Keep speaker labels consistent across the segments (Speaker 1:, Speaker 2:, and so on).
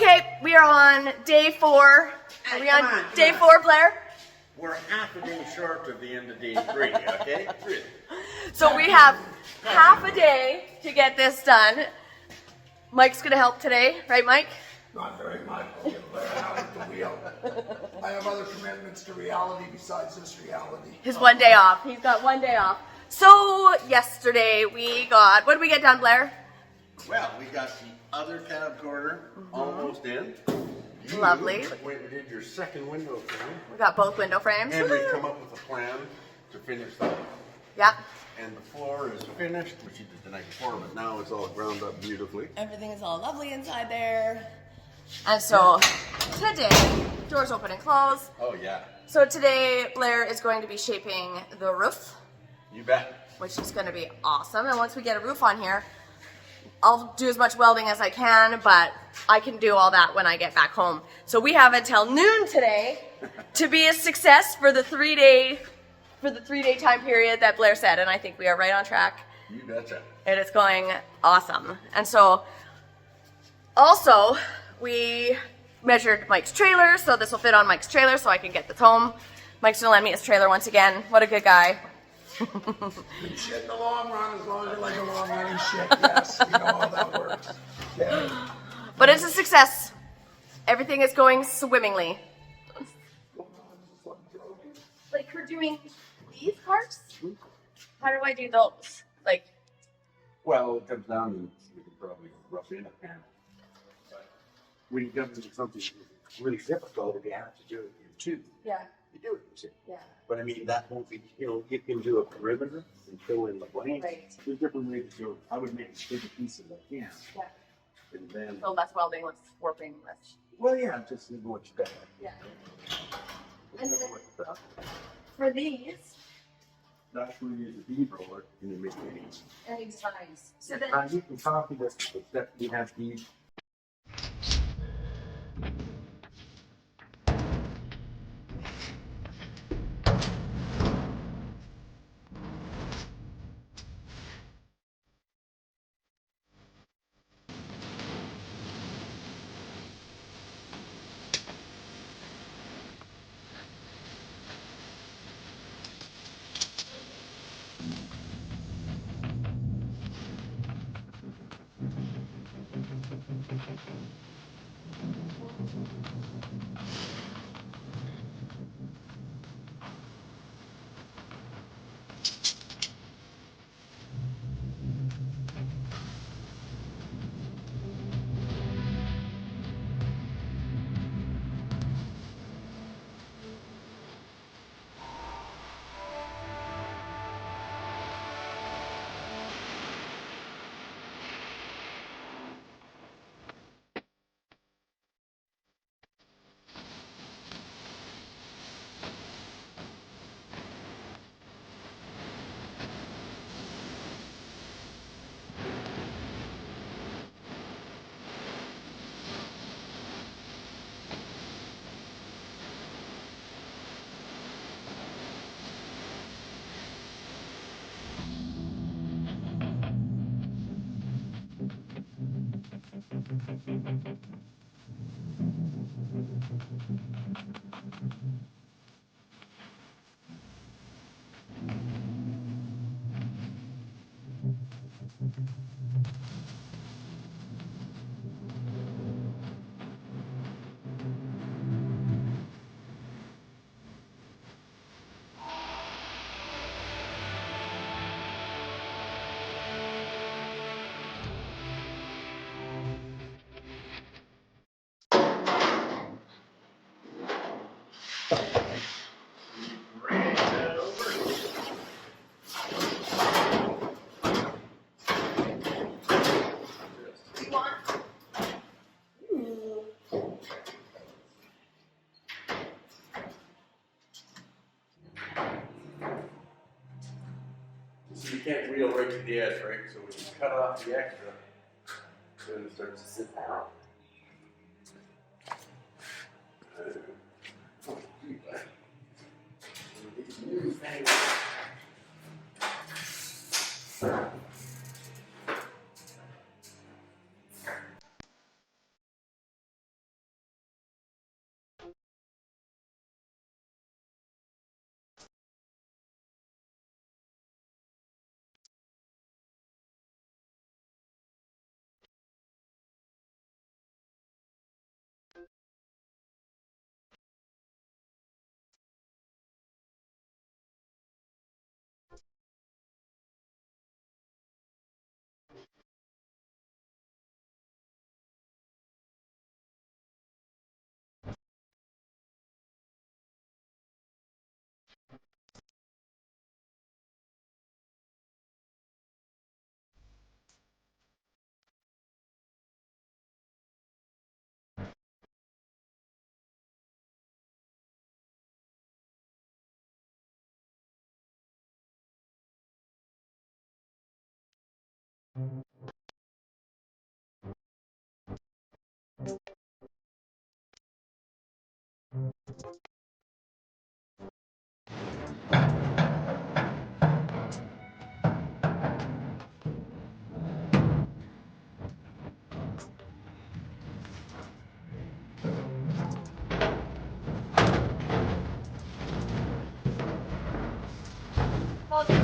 Speaker 1: Okay, we are on day 4. Are we on day 4, Blair?
Speaker 2: We're half a day short of the end of day 3, okay?
Speaker 1: So we have half a day to get this done. Mike's gonna help today, right, Mike?
Speaker 3: Not very much. I'll get Blair out at the wheel. I have other commitments to reality besides this reality.
Speaker 1: His 1 day off. He's got 1 day off. So yesterday we got, what did we get done, Blair?
Speaker 2: Well, we got the other cab corner almost in.
Speaker 1: Lovely.
Speaker 2: You went and did your second window frame.
Speaker 1: We got both window frames.
Speaker 2: And we've come up with a plan to finish that.
Speaker 1: Yep.
Speaker 2: And the floor is finished, which you did the night before, but now it's all ground up beautifully.
Speaker 1: Everything is all lovely inside there. And so today, doors open and close.
Speaker 2: Oh, yeah.
Speaker 1: So today Blair is going to be shaping the roof,
Speaker 2: You bet.
Speaker 1: which is going to be awesome. And once we get a roof on here, I'll do as much welding as I can, but I can do all that when I get back home. So we have until noon today to be a success for the 3-day time period that Blair said, and I think we are right on track.
Speaker 2: You betcha.
Speaker 1: It is going awesome. And so also we measured Mike's trailer, so this will fit on Mike's trailer so I can get this home. Mike's gonna lend me his trailer once again. What a good guy.
Speaker 3: Good shit in the long run, as long as you like a long running shit. Yes, you know how that works. Okay.
Speaker 1: But it's a success. Everything is going swimmingly. Like for doing these parts? How do I do those? Like,
Speaker 2: Well, it comes down and we can probably rough in a pan. But when you come into something really difficult, if you have to do it in 2,
Speaker 1: yeah,
Speaker 2: you do it in 2.
Speaker 1: yeah.
Speaker 2: But I mean, that won't be, you can do a perimeter and fill in the blanks.
Speaker 1: Right.
Speaker 2: There's different ways to do it. I would make as big a piece as I can.
Speaker 1: Yeah.
Speaker 2: And then,
Speaker 1: So less welding, less warping, less.
Speaker 2: well, yeah, just leave what you got.
Speaker 1: Yeah. And then for these,
Speaker 2: That's where you use a bead roller and you make these.
Speaker 1: any designs. So then,
Speaker 2: You can copy this, that we have these.
Speaker 1: you want? Ooh.
Speaker 2: So you can't reel right to the edge, right? So when you cut off the extra, then it starts to sit out.
Speaker 1: Well,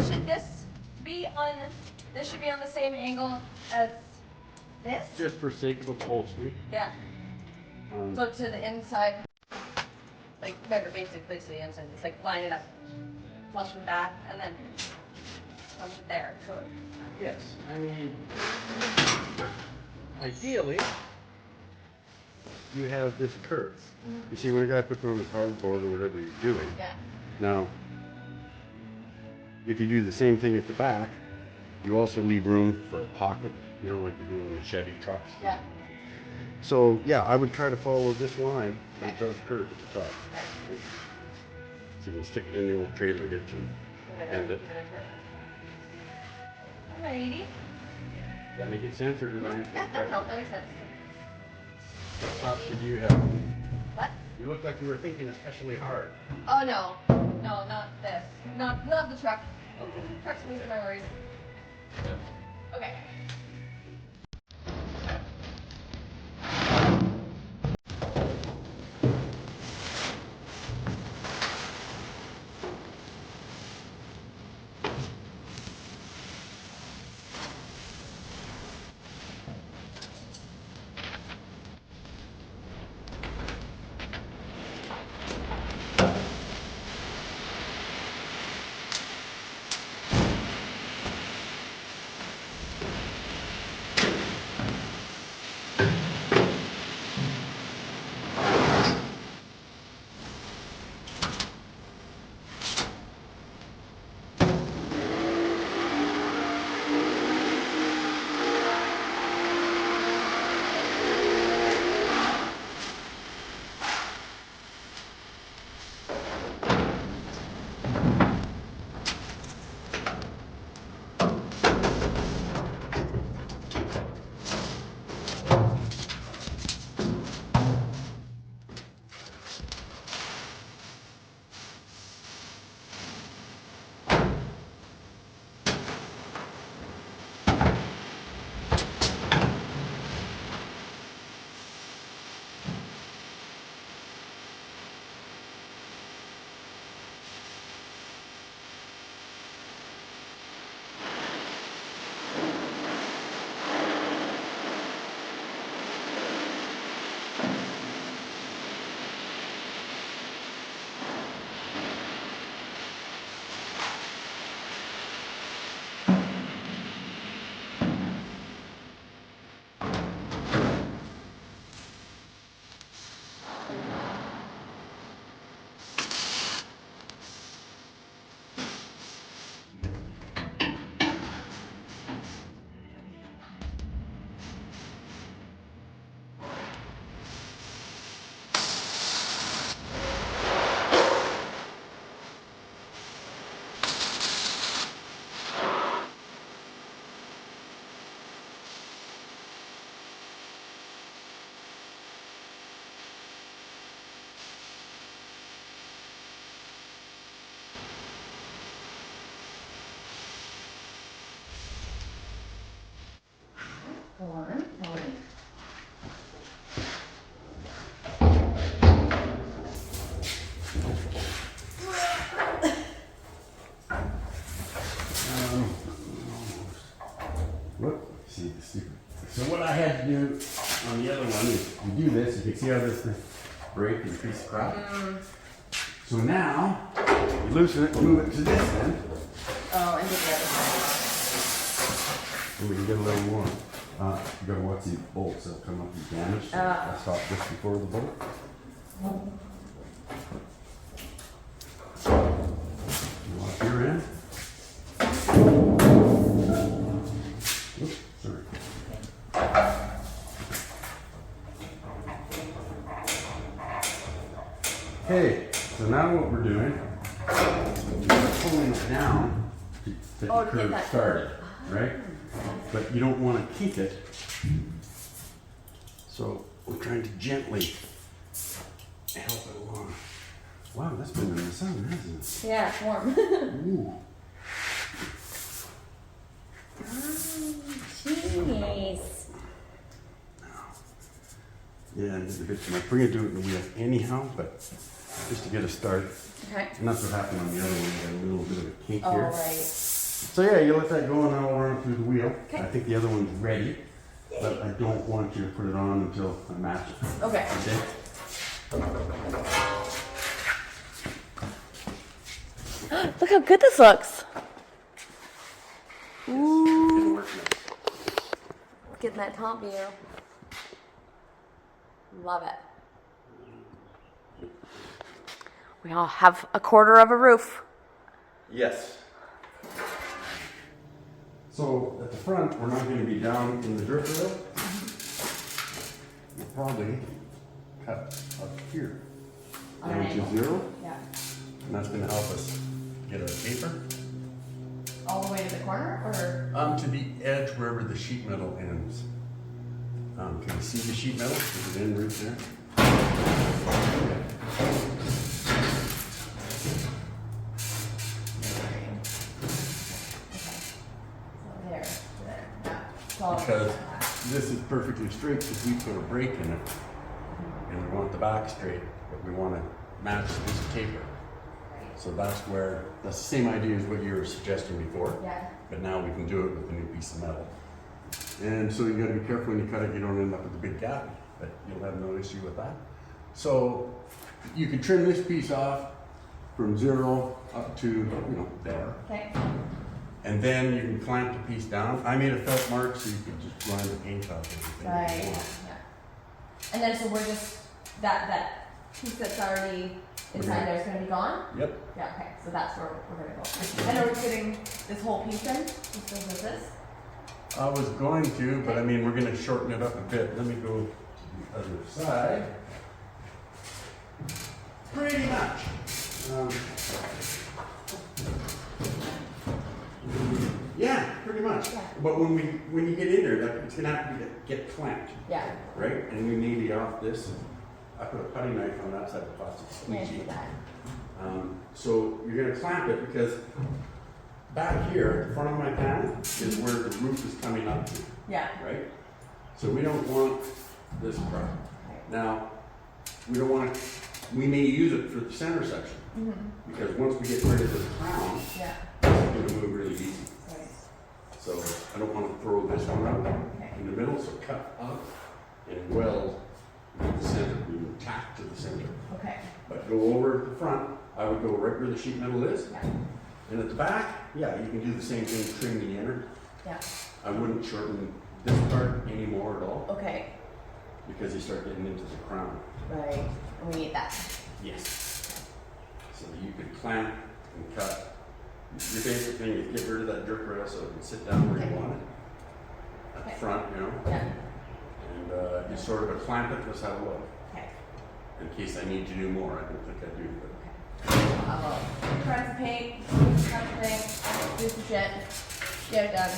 Speaker 1: should this should be on the same angle as this?
Speaker 4: Just for sake of upholstery.
Speaker 1: Yeah. So to the inside, like better basically to the inside. It's like line it up flush with that and then come to there. So
Speaker 4: Yes, I mean, ideally, you have this curve. You see, when a guy puts on his hardboard or whatever you're doing.
Speaker 1: yeah.
Speaker 4: Now, if you do the same thing at the back, you also leave room for a pocket, you know, like you do in the Chevy trucks.
Speaker 1: Yeah.
Speaker 4: So, yeah, I would try to follow this line that does curve at the top. So you can stick it in the old trailer hitch and end it.
Speaker 1: Alrighty.
Speaker 4: Does that make sense, or did I?
Speaker 1: Yeah, no, that makes sense.
Speaker 4: What thoughts did you have?
Speaker 1: What?
Speaker 4: You look like you were thinking especially hard.
Speaker 1: Oh no. No, not this. Not the truck. Truck's moving my worries. Okay.
Speaker 4: See the secret. So what I had to do on the other one is you do this, you can see how this thing break is a piece of crap. So now you loosen it, move it to this end.
Speaker 1: Oh, and the other side.
Speaker 4: And we can get a little more. You gotta watch these bolts, they'll come up and damage. So I stopped just before the bullet. You want your end? Oops, sorry. Okay, so now what we're doing, we're pulling it down to get the curve started, right? So but you don't want to keep it. So we're trying to gently help it along. Wow, that's been in the sun, hasn't it?
Speaker 1: Yeah, it's warm.
Speaker 4: Ooh.
Speaker 1: Jeez.
Speaker 4: Yeah, and it's a bit too much. We're gonna do it in the wheel anyhow, but just to get a start.
Speaker 1: Okay.
Speaker 4: And that's what happened on the other one. We got a little bit of a kink
Speaker 1: All
Speaker 4: here.
Speaker 1: right.
Speaker 4: So yeah, you let that go and I'll run through the wheel.
Speaker 1: Okay.
Speaker 4: I think the other one's ready, but I don't want you to put it on until I match it.
Speaker 1: Okay.
Speaker 4: Okay?
Speaker 1: Look how good this looks.
Speaker 4: It'll work now.
Speaker 1: Getting that top view. Love it. We all have a quarter of a roof.
Speaker 4: Yes. So at the front, we're not going to be down in the drip rail. We'll probably cut up here down to 0,
Speaker 1: Yeah.
Speaker 4: and that's going to help us get our taper.
Speaker 1: All the way to the corner, or?
Speaker 4: To the edge wherever the sheet metal ends. Can you see the sheet metal? Is it in right there?
Speaker 1: There. Yeah.
Speaker 4: Because this is perfectly straight because we put a break in it. And we want the back straight, but we want to match this taper. So that's where, that's the same idea as what you were suggesting before.
Speaker 1: Yeah.
Speaker 4: But now we can do it with a new piece of metal. And so you got to be careful when you cut it, you don't end up with a big gap, but you'll have no issue with that. So you can trim this piece off from 0 up to, there.
Speaker 1: Okay.
Speaker 4: And then you can clamp the piece down. I made a felt mark so you could just grind the paint off everything.
Speaker 1: Right.
Speaker 4: if you want.
Speaker 1: Yeah. And then so we're just that piece that's already inside there is going to be gone.
Speaker 4: Yep.
Speaker 1: Yeah. Okay. So that's where we're going to go. And are we putting this whole piece in? Just as this?
Speaker 4: I was going to, but I mean, we're going to shorten it up a bit. Let me go to the other side. Pretty much. Yeah, pretty much.
Speaker 1: Yeah.
Speaker 4: But when you get in there, like, it's going to have to get clamped,
Speaker 1: Yeah.
Speaker 4: right? And we may be off this. I put a putty knife on that side of the plastic
Speaker 1: Yeah.
Speaker 4: squeegee.
Speaker 1: Do that.
Speaker 4: So you're going to clamp it because back here, at the front of my pan, is where the roof is coming up to.
Speaker 1: Yeah.
Speaker 4: Right? So we don't want this part.
Speaker 1: Right.
Speaker 4: Now, we don't want to, we may use it for the center section. Because once we get rid of this crown,
Speaker 1: Yeah.
Speaker 4: it's going to move really easy.
Speaker 1: Right.
Speaker 4: So I don't want to throw this one out
Speaker 1: Okay.
Speaker 4: in the middle, so cut up and weld with the center. We would tack to the center.
Speaker 1: Okay.
Speaker 4: But go over the front, I would go right where the sheet metal is.
Speaker 1: Yeah.
Speaker 4: And at the back, yeah, you can do the same thing, trim the inner.
Speaker 1: Yeah.
Speaker 4: I wouldn't shorten this part anymore at all.
Speaker 1: Okay.
Speaker 4: Because you start getting into the crown.
Speaker 1: Right. And we need that.
Speaker 4: Yes. So you could clamp and cut. Your basic thing is get rid of that jerk rail so it can sit down where you want it. At the
Speaker 1: Okay.
Speaker 4: front,
Speaker 1: Yeah.
Speaker 4: And you sort of clamp it, let's have a look.
Speaker 1: Okay.
Speaker 4: In case I need to do more, I don't think I do, but
Speaker 1: I will try some paint, try some things, do some shit, get it done.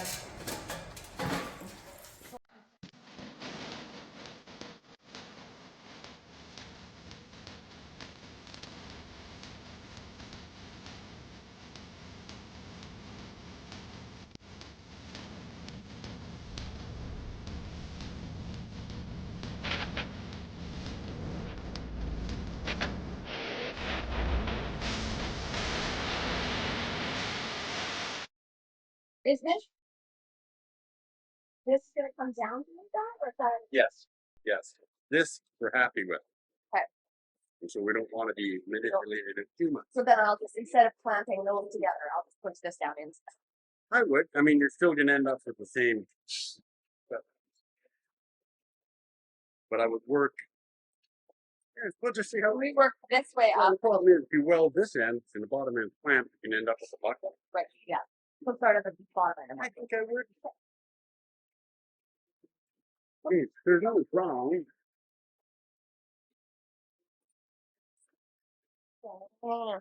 Speaker 1: Is this gonna come down to that, or is that?
Speaker 2: Yes, yes. This we're happy with.
Speaker 1: Okay.
Speaker 2: And so we don't want to be manipulated it too much.
Speaker 1: So then I'll just, instead of clamping those together, I'll just push this down instead.
Speaker 2: I would. I mean, you're still going to end up with the same. But I would work. Yeah, we'll just see how
Speaker 1: We work this way
Speaker 2: Well,
Speaker 1: up.
Speaker 2: the problem is, if you weld this end and the bottom end clamp, you can end up with a buckle.
Speaker 1: Right, yeah. We'll start at the bottom end.
Speaker 2: I think I would. Hey, there's nothing wrong.
Speaker 1: Yeah, I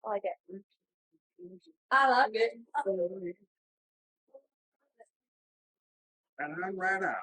Speaker 1: like it. I like it.
Speaker 2: And I ran out.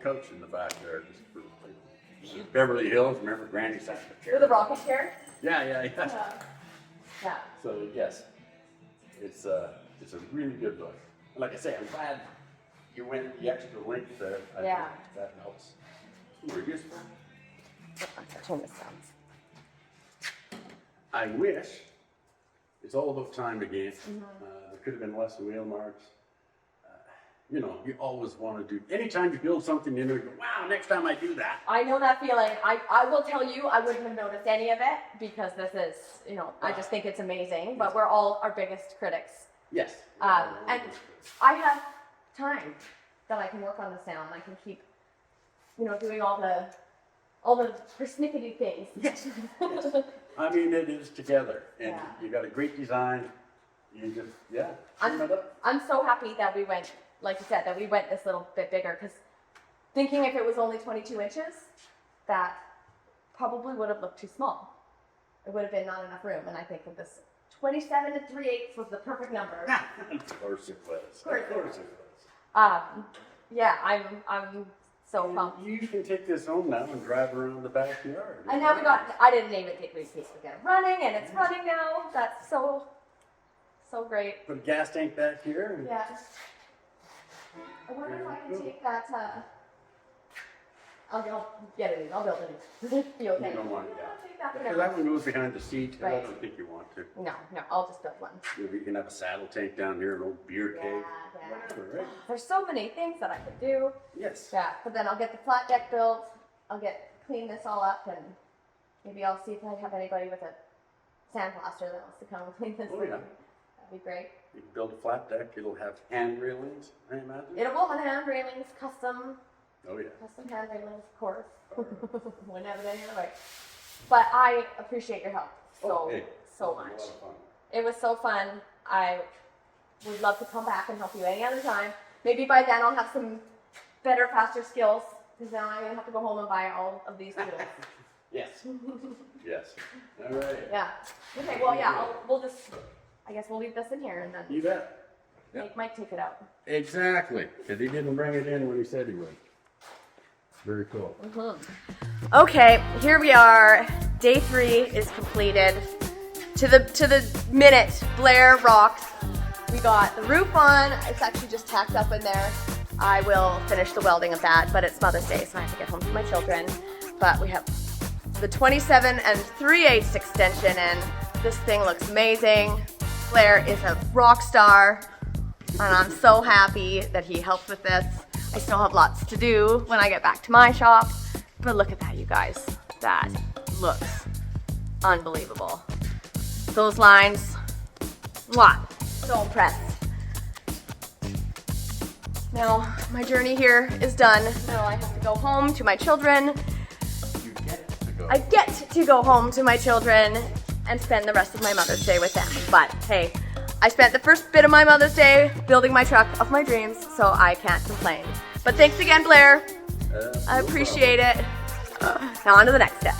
Speaker 2: Coach in the backyard. Beverly Hills, remember Granny sat in the chair?
Speaker 1: With the rocket chair?
Speaker 2: Yeah.
Speaker 1: Yeah.
Speaker 2: So yes, it's a really good book. Like I say, I'm glad you went the extra length there. I
Speaker 1: Yeah.
Speaker 2: think that helps. We're useful.
Speaker 1: Turn this down.
Speaker 2: I wish it's all about time again. There could have been less wheel marks. You know, you always want to do, anytime you build something new, you go, wow, next time I do that.
Speaker 1: I know that feeling. I will tell you, I wouldn't have noticed any of it because this is, you know, I just think it's amazing, but we're all our biggest critics.
Speaker 2: Yes.
Speaker 1: And I have time that I can work on the sound. I can keep, you know, doing all the persnickety things.
Speaker 2: Yes. I mean, it is together, and
Speaker 1: Yeah.
Speaker 2: you got a great design. You just, trim it up.
Speaker 1: I'm so happy that we went, like you said, that we went this little bit bigger because thinking if it was only 22 inches, that probably would have looked too small. It would have been not enough room, and I think that this 27 3/8 was the perfect number.
Speaker 2: Of course it was.
Speaker 1: Of course it
Speaker 2: Of course it was.
Speaker 1: Yeah, I'm so pumped.
Speaker 2: You can take this home now and drive around the backyard.
Speaker 1: And now I didn't even take these pieces to get it running, and it's running now. That's so great.
Speaker 2: Put a gas tank back here. And
Speaker 1: Yeah. I wonder if I can take that, I'll get it in, I'll build it in. Be okay.
Speaker 2: You don't want it, yeah.
Speaker 1: I'll take that for
Speaker 2: Because
Speaker 1: now.
Speaker 2: that one goes behind the seat, and I
Speaker 1: Right.
Speaker 2: don't think you want to.
Speaker 1: No, I'll just build one.
Speaker 2: Maybe you can have a saddle tank down here, an old beer keg.
Speaker 1: Yeah.
Speaker 2: Whatever, right?
Speaker 1: There's so many things that I could do.
Speaker 2: Yes.
Speaker 1: Yeah, but then I'll get the flat deck built, clean this all up, and maybe I'll see if I have anybody with a sandblaster that wants to come and clean this
Speaker 2: Oh,
Speaker 1: thing.
Speaker 2: yeah.
Speaker 1: That'd be great.
Speaker 2: You can build a flat deck. It'll have hand railings, I imagine.
Speaker 1: It will have hand railings, custom
Speaker 2: Oh, yeah.
Speaker 1: hand railings, of course. Wouldn't have it any other way. But I appreciate your help so
Speaker 2: Hey,
Speaker 1: so
Speaker 2: it was
Speaker 1: much.
Speaker 2: a lot of fun.
Speaker 1: It was so fun. I would love to come back and help you any other time. Maybe by then I'll have some better, faster skills because now I'm gonna have to go home and buy all of these tools.
Speaker 2: Yes. Yes. All right.
Speaker 1: Yeah. Okay. Well, yeah. I guess we'll leave this in here and then
Speaker 2: You bet. Yeah.
Speaker 1: Mike take it out.
Speaker 2: Exactly. Because he didn't bring it in when he said he would. Very cool.
Speaker 1: Okay, here we are. Day 3 is completed. To the minute, Blair rocks. We got the roof on. It's actually just tacked up in there. I will finish the welding of that, but it's Mother's Day, so I have to get home to my children. But we have the 27 3/8 extension in. This thing looks amazing. Blair is a rock star, and I'm so happy that he helped with this. I still have lots to do when I get back to my shop, but look at that, you guys. That looks unbelievable. Those lines, mwah, so impressed. Now, my journey here is done. Now I have to go home to my children.
Speaker 2: You get to go.
Speaker 1: I get to go home to my children and spend the rest of my Mother's Day with them. But hey, I spent the first bit of my Mother's Day building my truck of my dreams, so I can't complain. But thanks again, Blair. I appreciate it. Now on to the next step.